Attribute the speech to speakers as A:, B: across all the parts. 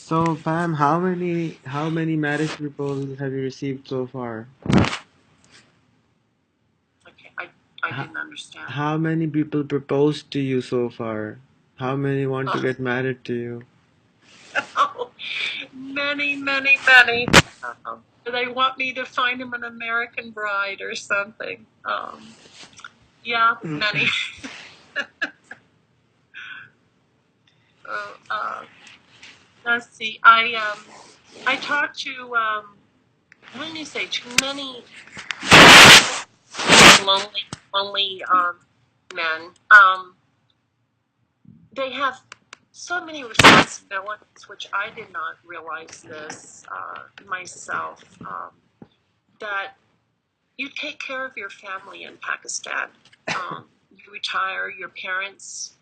A: So, Pam, how many marriage proposals have you received so far?
B: Okay, I
A: How,
B: didn't understand.
A: how many people proposed to you so far? How many want to
B: Oh,
A: get married to you?
B: oh, many, many, many. They want me to find him an American bride or something. Yeah, many. Uh, uh, let's see. I talked to what do you say? Too many lonely men. They have so many responsibilities, which I did not realize this myself. That you take care of your family in Pakistan. You retire, your parents,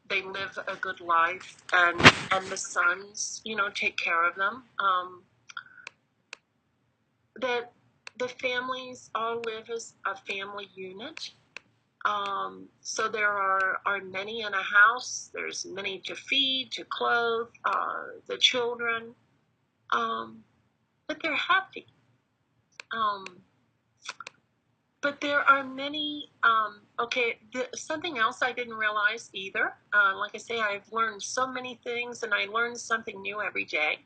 B: they live a good life, and the sons, take care of them. That the families all live as a family unit. So there are many in a house. There's many to feed, to clothe the children, but they're happy. Um, but there are many. Something else I didn't realize either. Like I say, I've learned so many things, and I learn something new every day.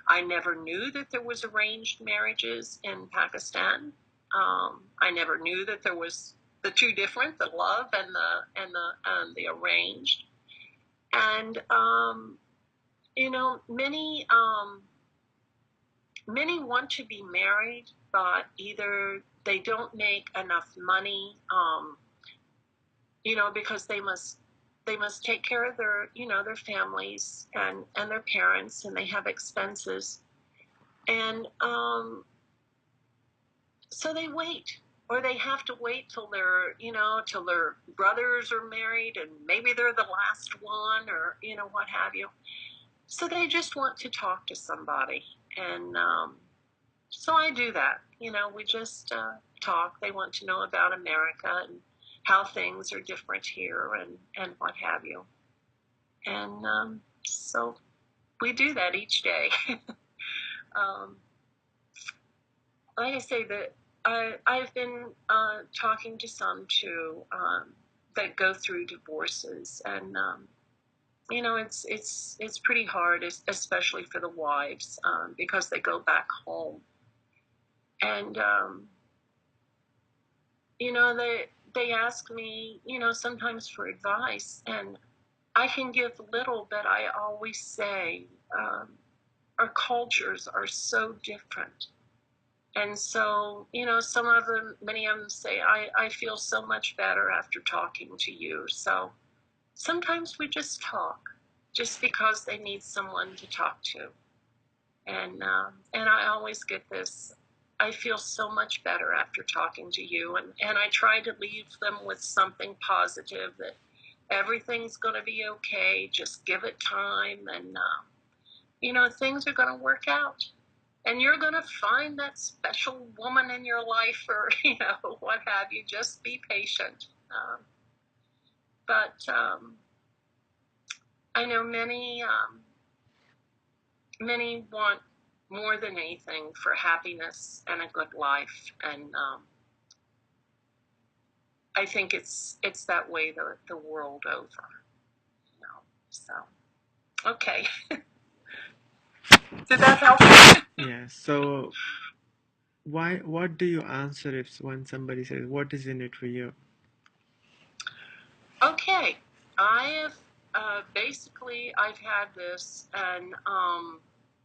B: I never knew that there was arranged marriages in Pakistan. I never knew that there was the two different, the love and the arranged. And many want to be married, but either they don't make enough money, because they must take care of their families and their parents, and they have expenses, and so they wait, or they have to wait till their brothers are married, and maybe they're the last one, or what have you. So they just want to talk to somebody, and so I do that. We just talk. They want to know about America and how things are different here, and what have you. And so we do that each day. um, like I say, that I've been talking to some too, that go through divorces, and it's pretty hard, especially for the wives, because they go back home, and they ask me, sometimes for advice, and I can give little, but I always say, our cultures are so different. And so, some of them, many of them say, I feel so much better after talking to you. So sometimes we just talk just because they need someone to talk to. And I always get this. I feel so much better after talking to you. And I try to leave them with something positive, that everything's going to be okay. Just give it time, and, things are going to work out. And you're going to find that special woman in your life, or, what have you. Just be patient. But I know many want more than anything for happiness and a good life. And I think it's that way the world over. So, okay. Did that help?
A: Yeah. So, what do you answer if when somebody says, "What is in it for you?"
B: Okay. I have basically, I've had this, and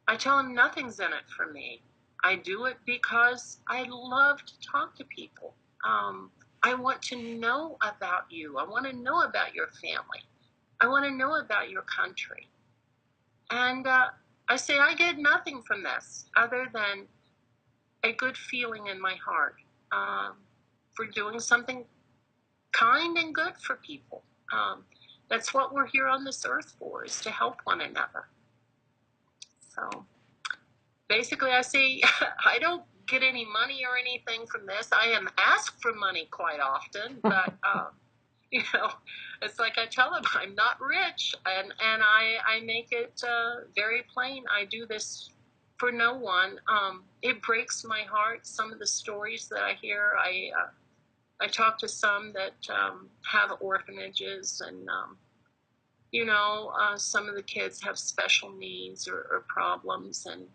B: I tell them nothing's in it for me. I do it because I love to talk to people. I want to know about you. I want to know about your family. I want to know about your country. And I say I get nothing from this other than a good feeling in my heart, for doing something kind and good for people. That's what we're here on this earth for, is to help one another. So basically, I say I don't get any money or anything from this. I am asked for money quite often, but It's like I tell them I'm not rich, and I make it very plain. I do this for no one. It breaks my heart. Some of the stories that I hear, I talk to some that have orphanages, and some of the kids have special needs or problems, and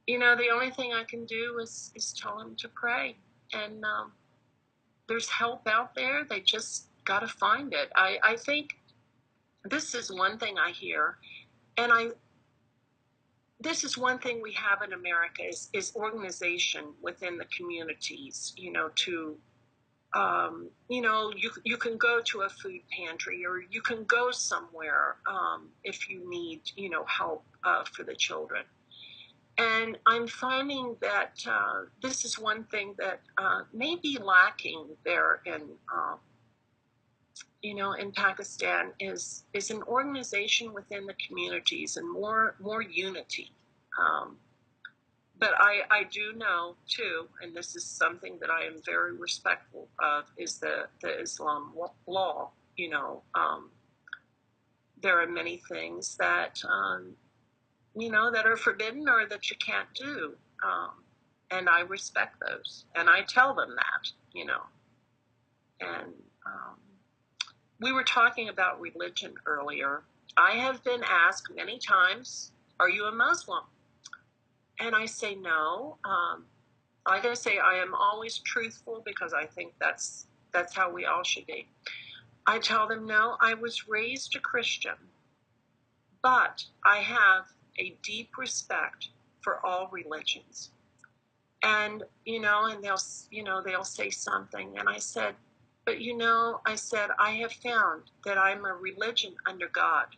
B: the only thing I can do is tell them to pray, and there's help out there. They just got to find it. I think this is one thing I hear, and this is one thing we have in America is organization within the communities. You can go to a food pantry, or you can go somewhere if you need help for the children. And I'm finding that this is one thing that may be lacking there in Pakistan is an organization within the communities and more unity. Um, but I do know too, and this is something that I am very respectful of, is the Islam law. There are many things that that are forbidden or that you can't do, and I respect those, and I tell them that. And we were talking about religion earlier. I have been asked many times, "Are you a Muslim?" And I say no. I gotta say I am always truthful, because I think that's how we all should be. I tell them no. I was raised a Christian, but I have a deep respect for all religions. And they'll say something, and I said, but I said, I have found that I'm a religion under God.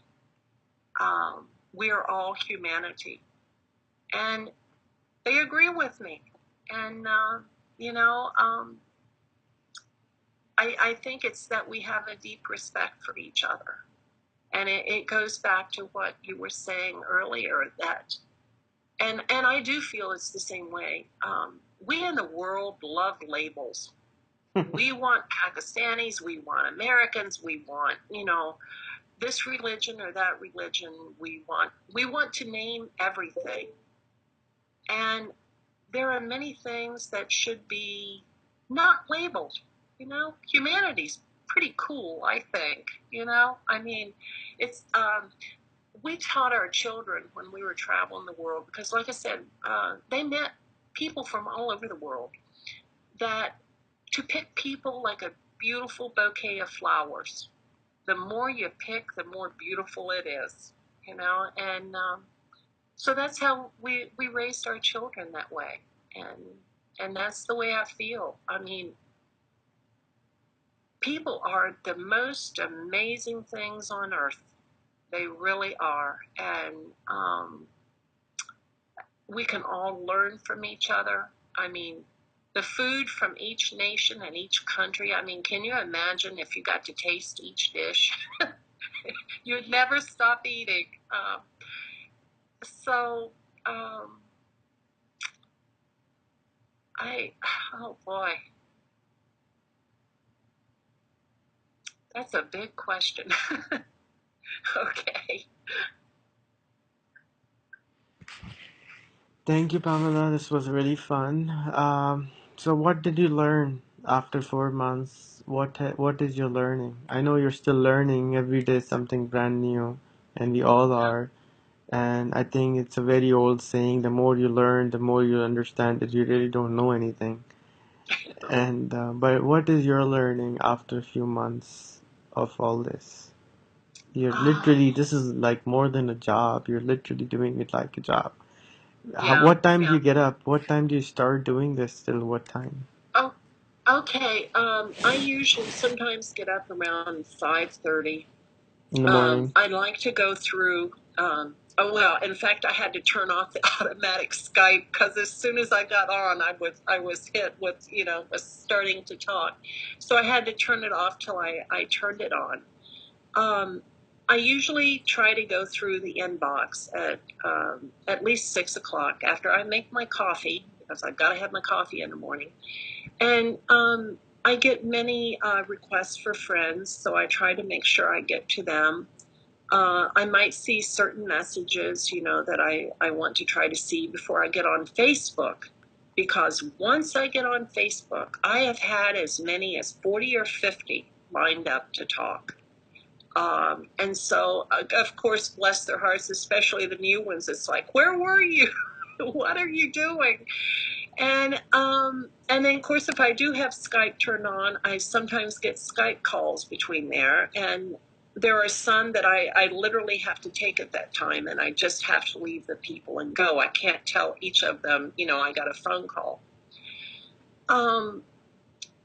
B: We are all humanity, and they agree with me. And I think it's that we have a deep respect for each other, and it goes back to what you were saying earlier, that and I do feel it's the same way. We in the world love labels. We want Pakistanis, we want Americans, we want this religion or that religion. We want to name everything, and there are many things that should be not labeled. Humanity's pretty cool, I think. I mean, it's we taught our children when we were traveling the world, because like I said, they met people from all over the world, that to pick people like a beautiful bouquet of flowers. The more you pick, the more beautiful it is, and so that's how we raised our children that way, and that's the way I feel. I mean, people are the most amazing things on earth. They really are, and we can all learn from each other. I mean, the food from each nation and each country. I mean, can you imagine if you got to taste each dish? You'd never stop eating. So, oh boy, that's a big question. Okay.
A: Thank you, Pamela. This was really fun. So what did you learn after 4 months? What is your learning? I know you're still learning every day something brand new, and we all
B: Yeah.
A: are. And I think it's a very old saying: the more you learn, the more you understand that you really don't know anything. And but what is your learning after a few months of all this? You're literally,
B: Oh,
A: this is like more than a job. You're literally doing it like a job.
B: yeah,
A: What time do
B: yeah.
A: you get up? What time do you start doing this till what time?
B: Oh, okay. I usually sometimes get up around 5:30.
A: In the morning?
B: I like to go through. Oh well, in fact, I had to turn off the automatic Skype, because as soon as I got on, I was hit with was starting to talk, so I had to turn it off till I turned it on. Um, I usually try to go through the inbox at least 6 o'clock after I make my coffee, because I've got to have my coffee in the morning, and I get many requests for friends, so I try to make sure I get to them. I might see certain messages, that I want to try to see before I get on Facebook. Because once I get on Facebook, I have had as many as 40 or 50 lined up to talk. And so, of course, bless their hearts, especially the new ones, it's like, where were you? What are you doing? And then, of course, if I do have Skype turned on, I sometimes get Skype calls between there. And there are some that I literally have to take at that time, and I just have to leave the people and go. I can't tell each of them, I got a phone call.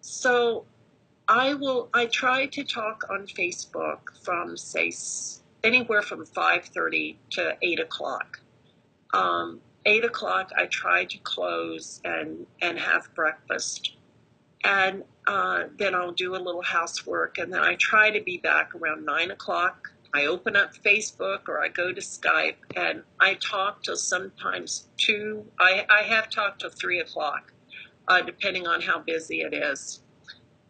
B: So I try to talk on Facebook from, say, anywhere from 5:30 to 8 o'clock. 8 o'clock, I try to close and have breakfast. And then I'll do a little housework, and then I try to be back around 9 o'clock. I open up Facebook or I go to Skype, and I talk till sometimes 2. I have talked till 3 o'clock, depending on how busy it is.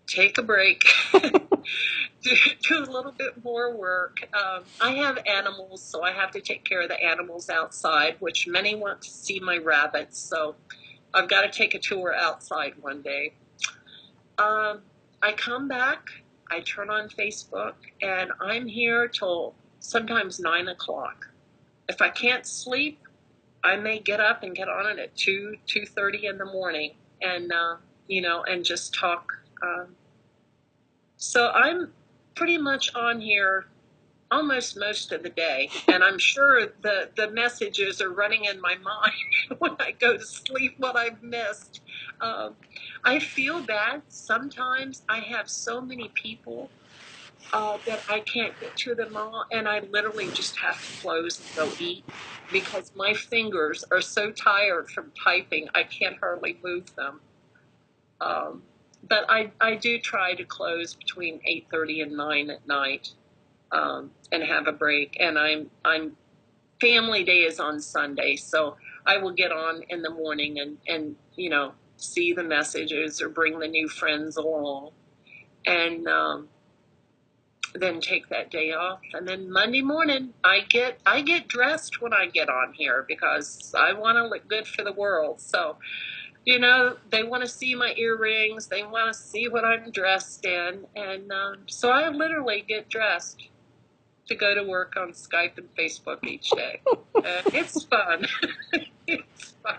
B: Take a break, do a little bit more work. I have animals, so I have to take care of the animals outside, which many want to see my rabbits, so I've got to take a tour outside one day. I come back, I turn on Facebook, and I'm here till sometimes 9 o'clock. If I can't sleep, I may get up and get on it at 2:30 in the morning, and and just talk. So I'm pretty much on here almost most of the day, and I'm sure the messages are running in my mind when I go to sleep, what I've missed. I feel bad sometimes. I have so many people that I can't get to them all, and I literally just have to close and go eat because my fingers are so tired from typing, I can't hardly move them. But I do try to close between 8:30 and 9 at night, and have a break. And I'm family day is on Sunday, so I will get on in the morning and see the messages or bring the new friends along, and then take that day off. And then Monday morning, I get dressed when I get on here because I want to look good for the world. So they want to see my earrings. They want to see what I'm dressed in. And so I literally get dressed to go to work on Skype and Facebook each day. It's fun. It's fun.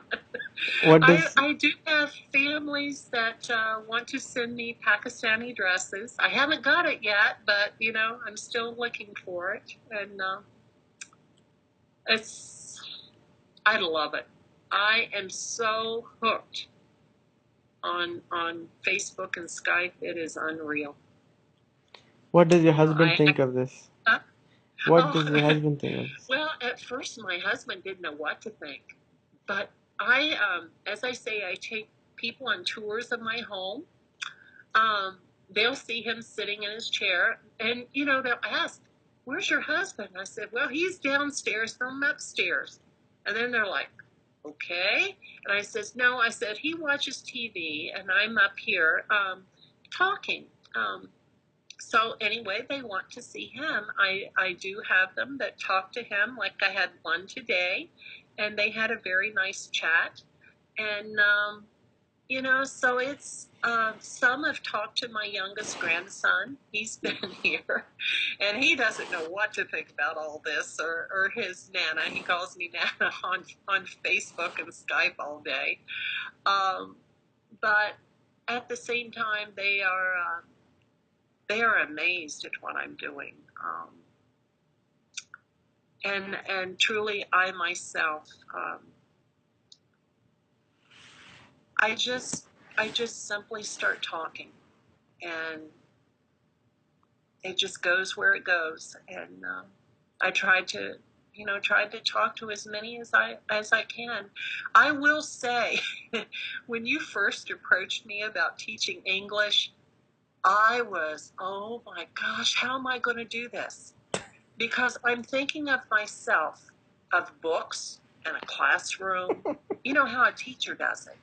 A: What does
B: I do have families that want to send me Pakistani dresses. I haven't got it yet, but, I'm still looking for it. And I love it. I am so hooked on Facebook and Skype. It is unreal.
A: what does your husband think of this?
B: Uh,
A: What does your
B: oh,
A: husband think of this?
B: well, at first my husband didn't know what to think, but as I say, I take people on tours of my home. They'll see him sitting in his chair, and they'll ask, "Where's your husband?" I said, "Well, he's downstairs, I'm upstairs." And then they're like, "Okay." And I says, "No," I said, "he watches TV, and I'm up here talking." So anyway, they want to see him. I do have them that talk to him, like I had one today, and they had a very nice chat. And so it's some have talked to my youngest grandson. He's been here, and he doesn't know what to think about all this, or his Nana. He calls me Nana on Facebook and Skype all day. But at the same time, they are amazed at what I'm doing. And truly, I myself, I just simply start talking, and it just goes where it goes. And I try to talk to as many as I can. I will say, when you first approached me about teaching English, I was, oh my gosh, how am I going to do this? Because I'm thinking of myself, of books and a classroom. You know how a teacher does it.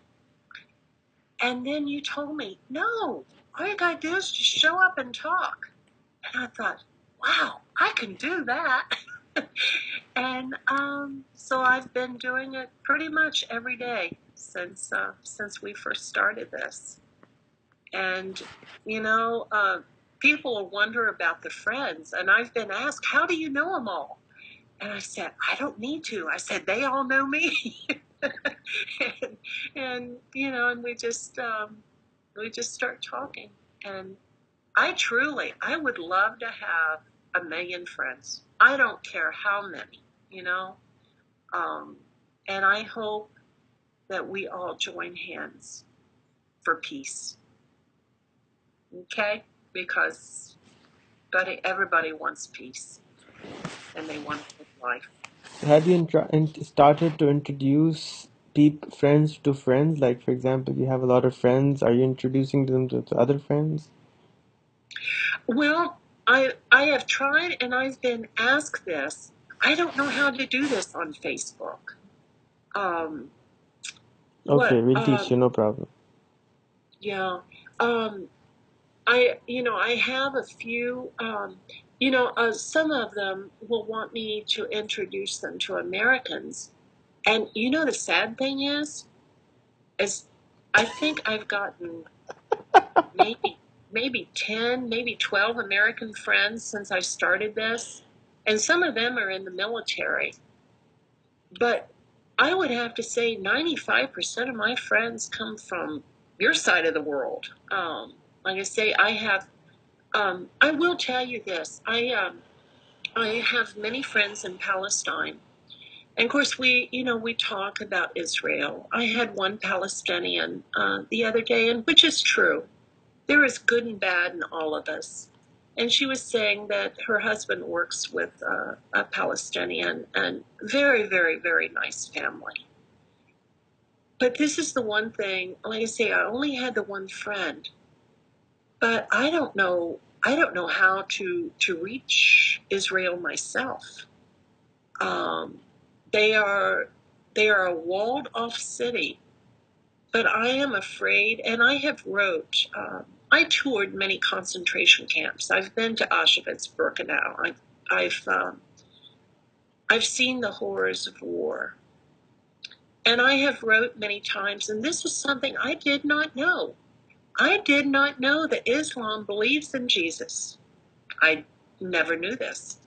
B: And then you told me, no, all you gotta do is just show up and talk. And I thought, wow, I can do that. And so I've been doing it pretty much every day since we first started this. And people will wonder about the friends, and I've been asked, how do you know them all? And I said, I don't need to. I said, they all know me. and and we just start talking. And I would love to have 1,000,000 friends. I don't care how many, and I hope that we all join hands for peace. Okay? Because everybody wants peace, and they want a good life.
A: Have you started to introduce friends to friends? Like, for example, you have a lot of friends. Are you introducing them to other friends?
B: Well, I have tried, and I've been asked this. I don't know how to do this on Facebook. Um,
A: Okay,
B: what?
A: we'll teach you, no problem.
B: Yeah. I have a few. Some of them will want me to introduce them to Americans, and the sad thing is I think I've gotten maybe 10, maybe 12 American friends since I started this, and some of them are in the military. But I would have to say 95% of my friends come from your side of the world. Like I say, I have. I will tell you this. I have many friends in Palestine. And of course, we talk about Israel. I had one Palestinian the other day, and which is true. There is good and bad in all of us. And she was saying that her husband works with a Palestinian, and very, very, very nice family. But this is the one thing, like I say, I only had the one friend, but I don't know how to reach Israel myself. They are a walled off city, but I am afraid, and I have wrote. I toured many concentration camps. I've been to Auschwitz, Birkenau. I've seen the horrors of war, and I have wrote many times. And this is something I did not know. I did not know that Islam believes in Jesus. I never knew this.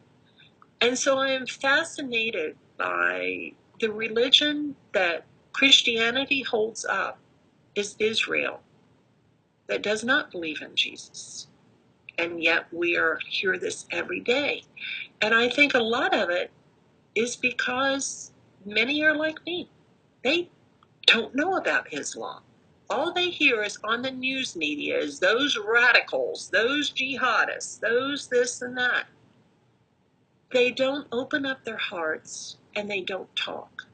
B: And so I am fascinated by the religion that Christianity holds up is Israel, that does not believe in Jesus. And yet we hear this every day. And I think a lot of it is because many are like me. They don't know about Islam. All they hear is on the news media is those radicals, those jihadists, those this and that. They don't open up their hearts, and they don't talk.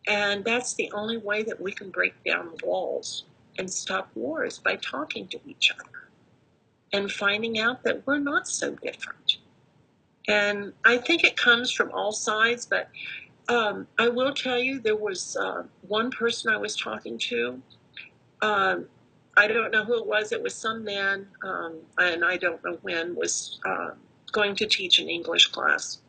B: And that's the only way that we can break down walls and stop wars, by talking to each other and finding out that we're not so different. And I think it comes from all sides, but I will tell you, there was one person I was talking to. I don't know who it was. It was some man, and I don't know when, was going to teach an English class.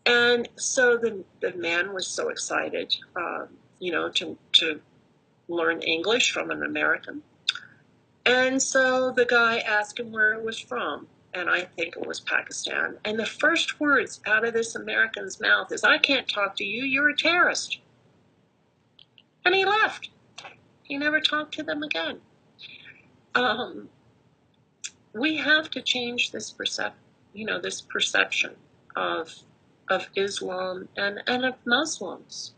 B: And so the man was so excited, to learn English from an American. And so the guy asked him where it was from, and I think it was Pakistan. And the first words out of this American's mouth is, "I can't talk to you, you're a terrorist." And he left. He never talked to them again. We have to change this perception of Islam and of Muslims.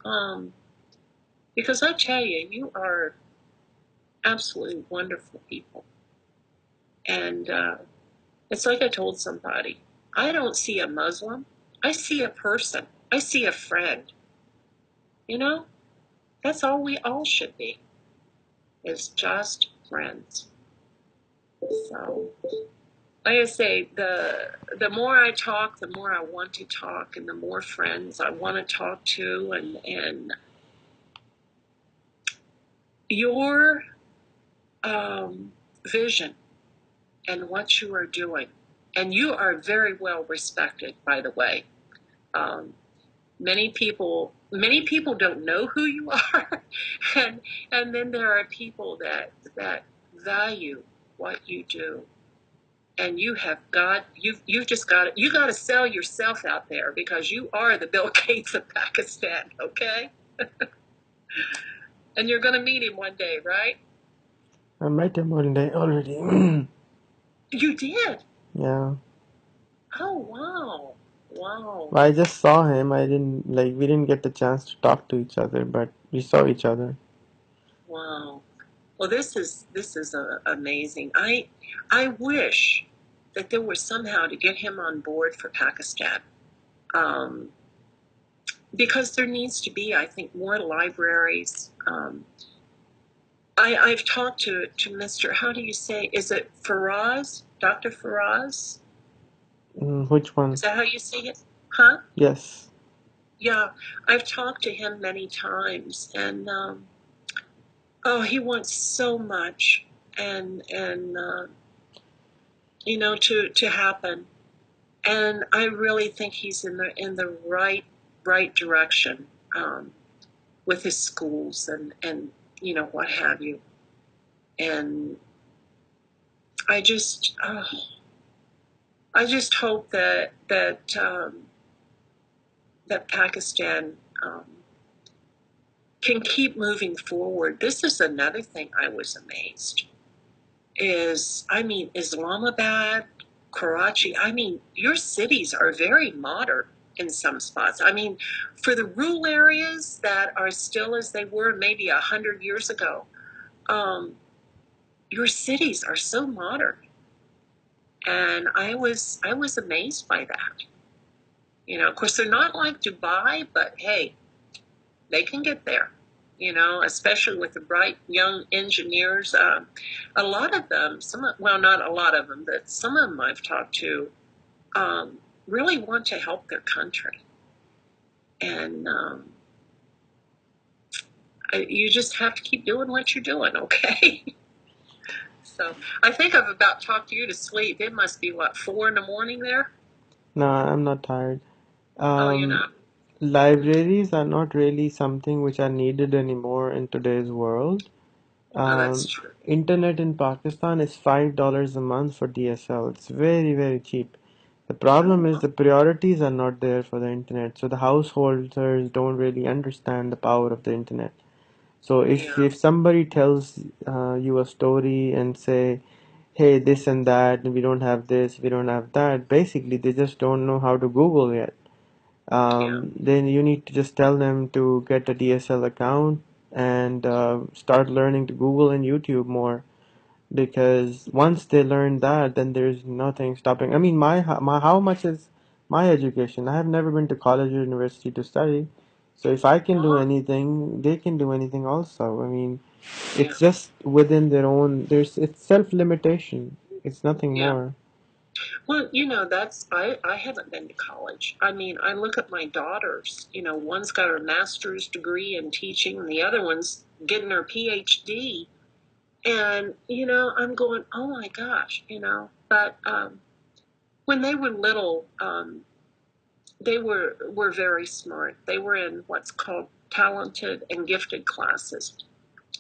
B: Because I tell you, you are absolutely wonderful people. And it's like I told somebody, I don't see a Muslim. I see a person. I see a friend. That's all we all should be, is just friends. So, like I say, the more I talk, the more I want to talk, and the more friends I want to talk to. And your vision and what you are doing. And you are very well respected, by the way. Um, many people don't know who you are, and then there are people that value what you do, and you've just got to sell yourself out there, because you are the Bill Gates of Pakistan, okay? And you're going to meet him one day, right?
A: I met him one day already.
B: You did?
A: Yeah.
B: Oh, wow. Wow.
A: I just saw him. We didn't get the chance to talk to each other, but we saw each other.
B: Wow. Well, this is amazing. I wish that there was somehow to get him on board for Pakistan, um, because there needs to be, I think, more libraries. I've talked to Mr. How do you say? Is it Faraz? Dr. Faraz?
A: Which one?
B: Is that how you say it? Huh?
A: Yes.
B: Yeah, I've talked to him many times, and oh, he wants so much, and to happen. And I really think he's in the right direction, with his schools and what have you. And I just hope that Pakistan can keep moving forward. This is another thing I was amazed. Islamabad, Karachi, your cities are very modern in some spots. For the rural areas that are still as they were maybe 100 years ago, your cities are so modern. And I was amazed by that. Of course, they're not like Dubai, but hey, they can get there. Especially with the bright young engineers. A lot of them, not a lot of them, but some of them I've talked to, really want to help their country. And you just have to keep doing what you're doing, okay? So I think I've about talked you to sleep. It must be, what, 4 in the morning there?
A: No, I'm not tired.
B: Oh, you're not?
A: Libraries are not really something which are needed anymore in today's world.
B: Oh, that's
A: Um,
B: true.
A: Internet in Pakistan is $5 a month for DSL. It's very, very cheap. The problem is the priorities are not there for the internet, so the householders don't really understand the power of the internet. So
B: Yeah,
A: if somebody tells you a story and say, hey, this and that, and we don't have this, we don't have that, basically they just don't know how to Google yet.
B: yeah,
A: Then you need to just tell them to get a DSL account and start learning to Google and YouTube more, because once they learn that, then there's nothing stopping. I mean, my how much is my education? I have never been to college or university to study, so if I can do
B: well,
A: anything, they can do anything also. I mean,
B: yeah,
A: it's just within their own. It's self limitation. It's nothing
B: yeah.
A: more.
B: Well, I haven't been to college. I look at my daughters. One's got her master's degree in teaching, and the other one's getting her PhD. And I'm going, oh my gosh. But when they were little, they were very smart. They were in what's called talented and gifted classes.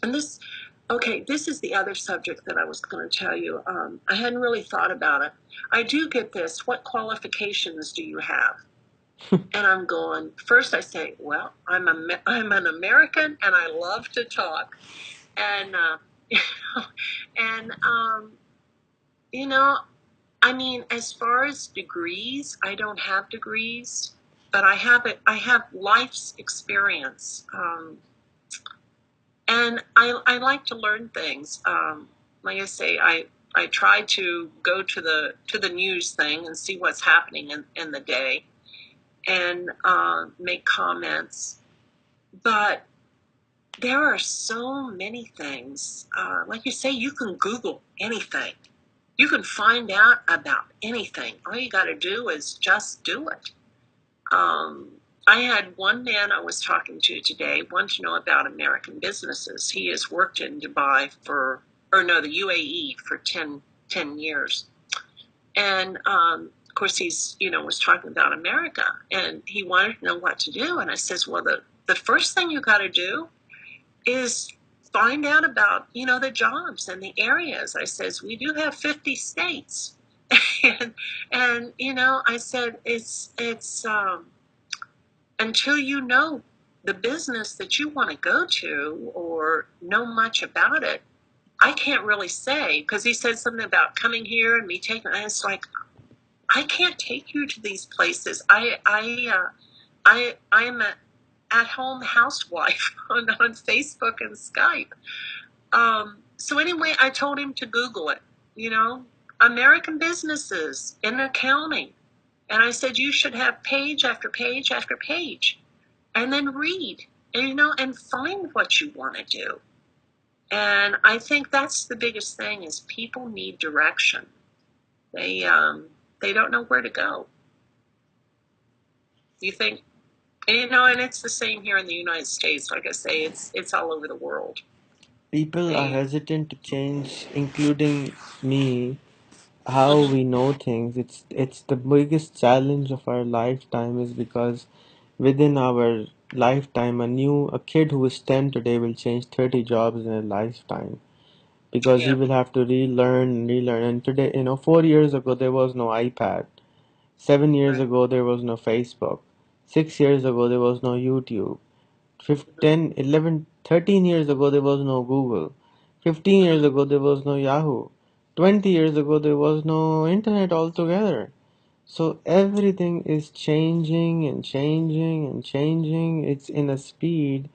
B: And this is the other subject that I was going to tell you. I hadn't really thought about it. I do get this. What qualifications do you have? And I'm going, first I say, well, I'm an American and I love to talk. And, and, you know, as far as degrees, I don't have degrees, but I have it. I have life's experience. And I like to learn things. Like I say, I try to go to the news thing and see what's happening in the day, and make comments. But there are so many things. Like you say, you can Google anything. You can find out about anything. All you got to do is just do it. I had one man I was talking to today want to know about American businesses. He has worked in Dubai for or no, the UAE for 10 years. And of course, he's, was talking about America, and he wanted to know what to do. And I says, well, the first thing you got to do is find out about, the jobs and the areas. I says, we do have 50 states. and I said, it's until you know the business that you want to go to or know much about it, I can't really say, because he said something about coming here and me taking, and it's like, I can't take you to these places. I am an at-home housewife on Facebook and Skype. So anyway, I told him to Google it, American businesses in accounting. And I said, you should have page after page after page, and then read, and find what you want to do. And I think that's the biggest thing is people need direction. They don't know where to go. You think, and it's the same here in the United States. Like I say, it's all over the world.
A: People are
B: They,
A: hesitant to change, including me, how
B: mm-hmm,
A: we know things. It's the biggest challenge of our lifetime is because within our lifetime a kid who is 10 today will change 30 jobs in a lifetime because he
B: yeah,
A: will have to relearn and relearn. And today, 4 years ago there was no iPad. 7 years
B: right,
A: ago there was no Facebook. 6 years ago there was no YouTube. 10, 11, 13 years ago there was no Google. 15 years
B: mm-hmm,
A: ago there was no Yahoo. 20 years ago there was no internet altogether. So everything is changing and changing and changing. It's in a speed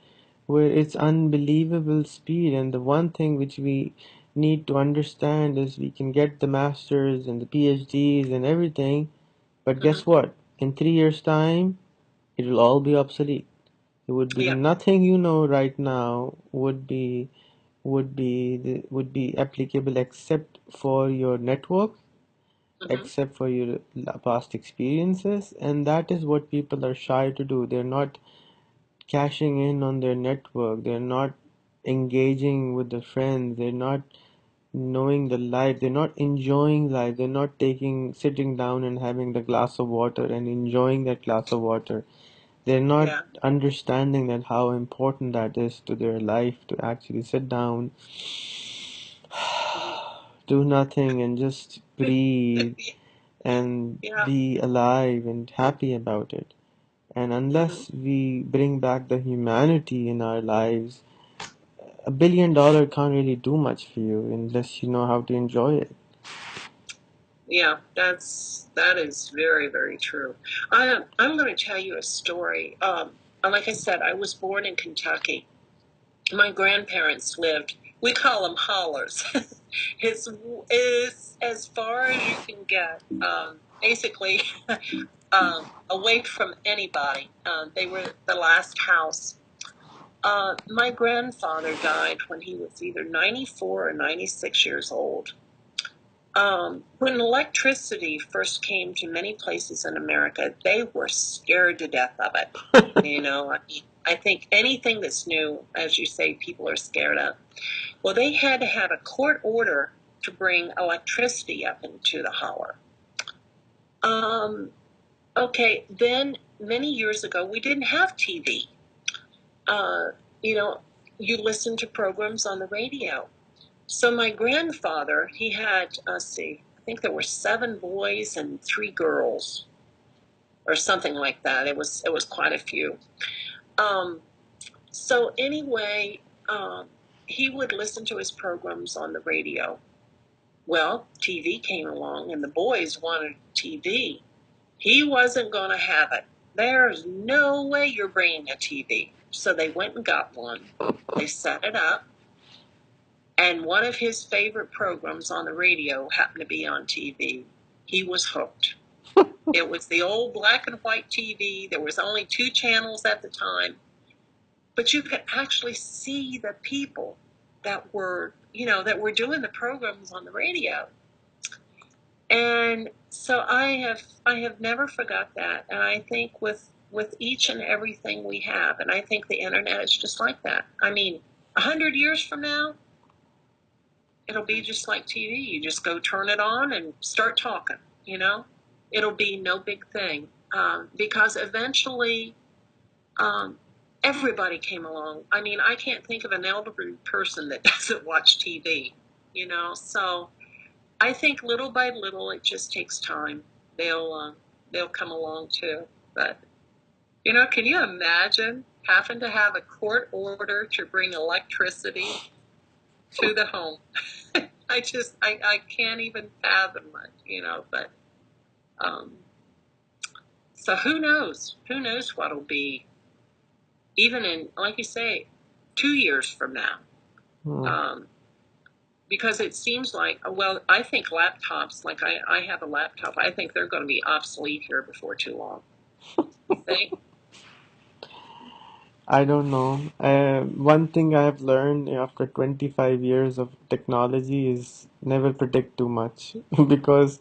A: where it's unbelievable speed. And the one thing which we need to understand is we can get the masters and the PhDs and everything, but
B: mm-hmm,
A: guess what? In 3 years' time, it will all be obsolete. It would be
B: yeah,
A: nothing you know right now would be applicable except for your network,
B: mm-hmm,
A: except for your past experiences, and that is what people are shy to do. They're not cashing in on their network. They're not engaging with their friends. They're not knowing the life. They're not enjoying life. They're not sitting down and having the glass of water and enjoying that glass of water. They're not
B: yeah,
A: understanding that how important that is to their life to actually sit down,
B: mm-hmm.
A: do nothing, and just breathe and
B: Yeah,
A: be alive and happy about it. And
B: mm-hmm,
A: unless we bring back the humanity in our lives, $1 billion can't really do much for you unless you know how to enjoy it.
B: yeah. That is very, very true. I'm going to tell you a story. Like I said, I was born in Kentucky. My grandparents lived. We call them hollers. it's as far as you can get. Basically, away from anybody. They were the last house. My grandfather died when he was either 94 or 96 years old. When electricity first came to many places in America, they were scared to death of it. I think anything that's new, as you say, people are scared of. Well, they had to have a court order to bring electricity up into the holler. Um, okay, then many years ago, we didn't have TV. Uh, you know, you listened to programs on the radio. So my grandfather, he had, let's see, I think there were 7 boys and 3 girls, or something like that. It was quite a few. Um, so anyway, he would listen to his programs on the radio. Well, TV came along, and the boys wanted TV. He wasn't going to have it. There's no way you're bringing a TV. So they went and got one. They set it up. And one of his favorite programs on the radio happened to be on TV. He was hooked. It was the old black and white TV. There was only 2 channels at the time, but you could actually see the people that were doing the programs on the radio. And so I have never forgot that. And I think with each and everything we have, and I think the internet is just like that. I mean, 100 years from now, it'll be just like TV. You just go turn it on and start talking. You know, it'll be no big thing, because eventually, um, everybody came along. I mean, I can't think of an elderly person that doesn't watch TV. You know, so I think little by little, it just takes time. They'll come along too. But can you imagine having to have a court order to bring electricity to the home? I can't even fathom it. But um, so who knows? Who knows what'll be even in, like you say, 2 years from now.
A: Hmm.
B: Because it seems like, well, I think laptops, like I have a laptop, I think they're going to be obsolete here before too long. You think?
A: I don't know. One thing I have learned after 25 years of technology is never predict too much because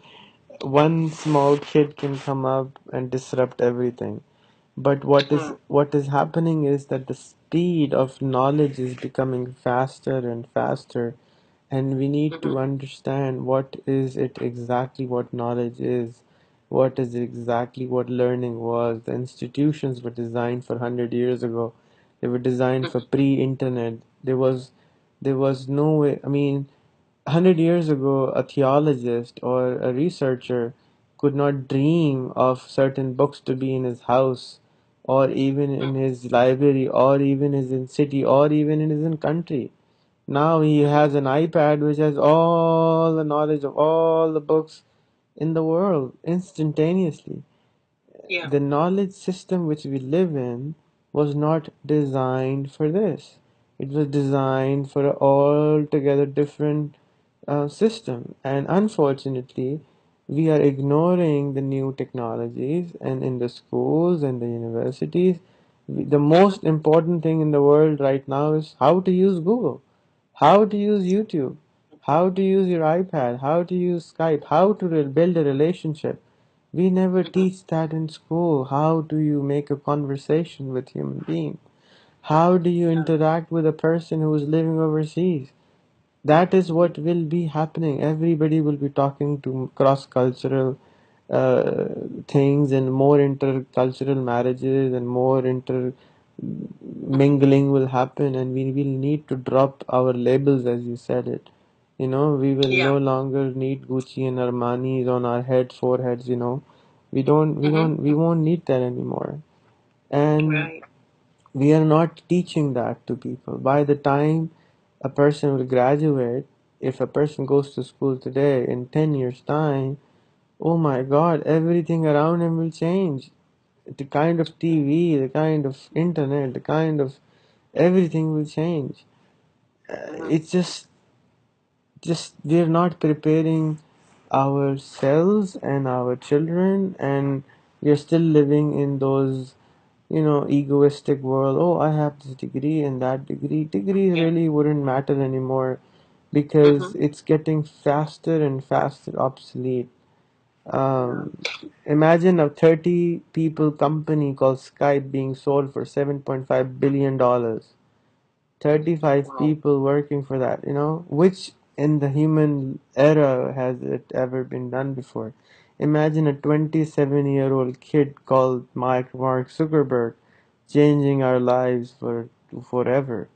A: one small kid can come up and disrupt everything. But what is happening is that the speed of knowledge is becoming faster and faster, and we need to
B: Mm-hmm.
A: understand what is it exactly what knowledge is, what is exactly what learning was. The institutions were designed for 100 years ago. They were designed for pre-internet. There was no way. I mean, 100 years ago, a theologist or a researcher could not dream of certain books to be in his house, or even in his library, or even in his city, or even in his country. Now he
B: Mm-hmm.
A: has an iPad which has all the knowledge of all the books in the world instantaneously.
B: Yeah.
A: The knowledge system which we live in was not designed for this. It was designed for an altogether different system. And unfortunately, we are ignoring the new technologies, and in the schools and the universities, the
B: Mm-hmm.
A: most important thing in the world right now is how to use Google, how to use YouTube, how to use your iPad, how to use Skype, how to build a relationship. We never
B: Mm-hmm.
A: teach that in school. How do you make a conversation with human being? How do you
B: Yeah.
A: interact with a person who is living overseas? That is
B: Mm-hmm.
A: what will be happening. Everybody will be talking to cross-cultural uh, things, and more intercultural marriages and more
B: Mm-hmm.
A: intermingling will happen, and we will need to drop our labels, as you said it. We will
B: Yeah.
A: no longer need Gucci and Armani's on our foreheads. We
B: Mm-hmm.
A: won't need that anymore. And
B: Right.
A: we are not teaching that to people. By the time a person will graduate, if a person goes to school today, in 10 years' time, oh my God, everything around him will change. The kind of TV, the kind of internet, the kind of everything will change.
B: Mm-hmm.
A: It's just we're not preparing ourselves and our children, and we're still living in those egoistic world. Oh, I have this degree and that degree. Degrees
B: Yeah.
A: really wouldn't matter anymore because
B: Mm-hmm.
A: it's getting faster and faster obsolete.
B: Yeah.
A: um, Imagine a 30 people company called Skype being sold for $7.5 billion. 35
B: Wow.
A: people working for that, which in the human era has it ever been done before? Imagine a 27-year-old kid called Mark Zuckerberg changing our lives for forever.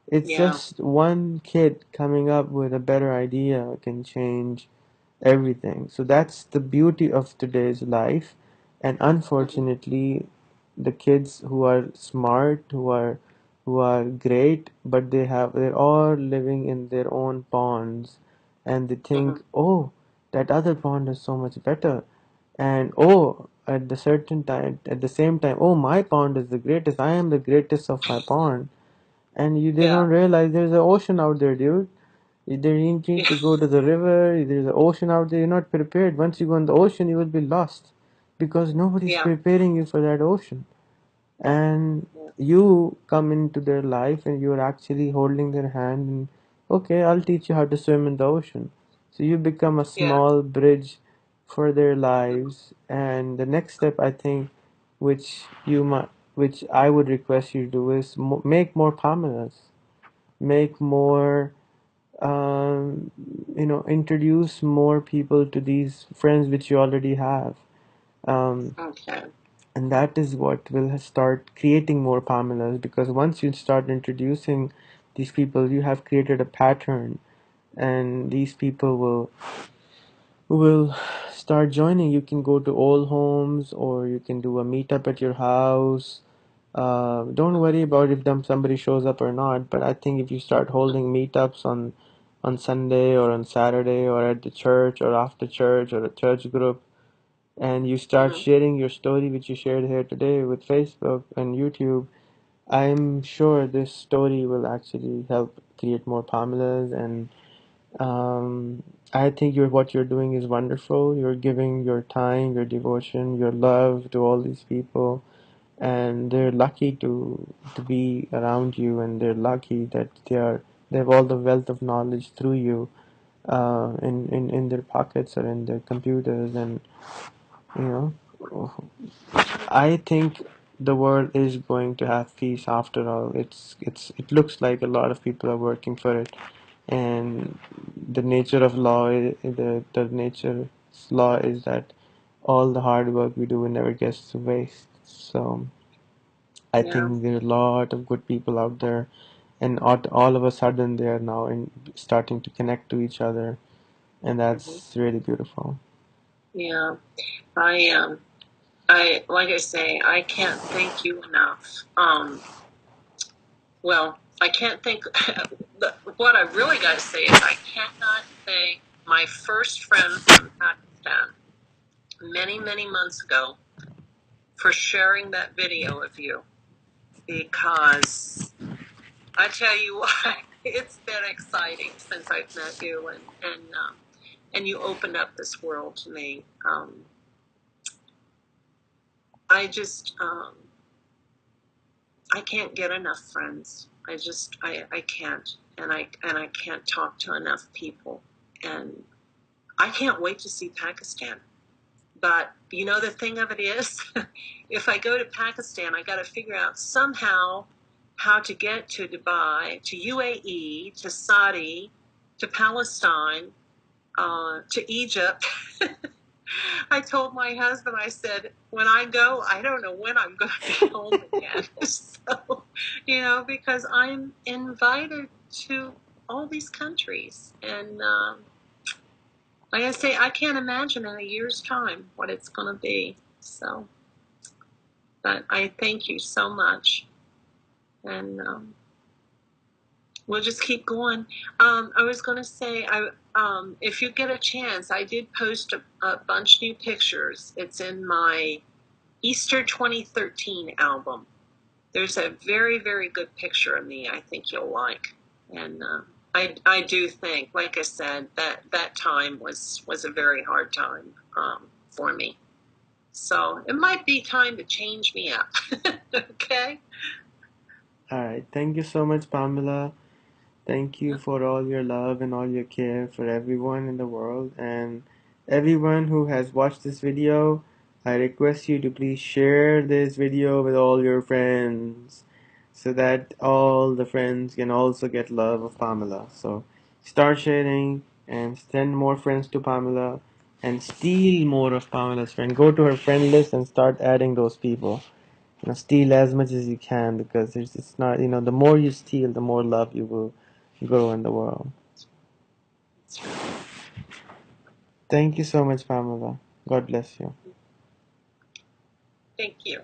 A: It's
B: Yeah.
A: just one kid coming up with a better idea can change everything. So that's the beauty of today's life. And
B: Mm-hmm.
A: unfortunately, the kids who are smart, who are great, but they're all living in their own ponds, and they
B: Mm-hmm.
A: think, oh, that other pond is so much better. And oh, at the same time, oh, my pond is the greatest. I am the greatest of my pond. And they
B: Yeah.
A: don't realize there's an ocean out there, dude. You didn't need
B: Yeah.
A: to go to the river. There's an ocean out there. You're not prepared. Once you go in the ocean, you will be lost because nobody's
B: Yeah.
A: preparing you for that ocean. And you come into their life and you're actually holding their hand and, okay, I'll teach you how to swim in the ocean. So you become a
B: Yeah.
A: small bridge for their lives. And the next step, I think, which I would request you to do is make more Pamelas, make more um, introduce more people to these friends which you already have.
B: Okay.
A: And that is what will start creating more Pamelas, because once you start introducing these people, you have created a pattern, and these people will start joining. You can go to old homes, or you can do a meetup at your house. Don't worry about if somebody shows up or not, but I think if you start holding meetups on Sunday or on Saturday or at the church or after church or a church group, and you start
B: Mm-hmm.
A: sharing your story which you shared here today with Facebook and YouTube, I'm sure this story will actually help create more Pamelas. And I think what you're doing is wonderful. You're giving your time, your devotion, your love to all these people, and they're lucky to be around you, and they're lucky that they have all the wealth of knowledge through you, in their pockets or in their computers. And you know I think the world is going to have peace after all. It looks like a lot of people are working for it, and the nature of law, the nature's law is that all the hard work we do never gets to waste. So I
B: Yeah.
A: think there are a lot of good people out there, and all of a sudden they are now starting to connect to each other, and
B: Mm-hmm.
A: that's really beautiful.
B: Yeah. I like I say, I can't thank you enough. Well, I can't think. What I really got to say is I cannot thank my first friend from Pakistan many, many months ago for sharing that video of you, because I tell you what, it's been exciting since I've met you, and you opened up this world to me. I just I can't get enough friends. I can't, and I can't talk to enough people, and I can't wait to see Pakistan. But the thing of it is, if I go to Pakistan, I got to figure out somehow how to get to Dubai, to UAE, to Saudi, to Palestine, to Egypt. I told my husband, I said, when I go, I don't know when I'm going to be home again. So, because I'm invited to all these countries. And like I say, I can't imagine in a year's time what it's going to be. So, but I thank you so much. And we'll just keep going. I was going to say, if you get a chance, I did post a bunch new pictures. It's in my Easter 2013 album. There's a very, very good picture of me I think you'll like. And I do think, like I said, that time was a very hard time for me. So it might be time to change me up. Okay?
A: All right, thank you so much, Pamela. Thank you for all your love and all your care for everyone in the world, and everyone who has watched this video. I request you to please share this video with all your friends so that all the friends can also get love of Pamela. So start sharing and send more friends to Pamela and steal more of Pamela's friends. Go to her friend list and start adding those people. Steal as much as you can, because it's not, the more you steal, the more love you will grow in the world. Thank you so much, Pamela. God bless you.
B: Thank you.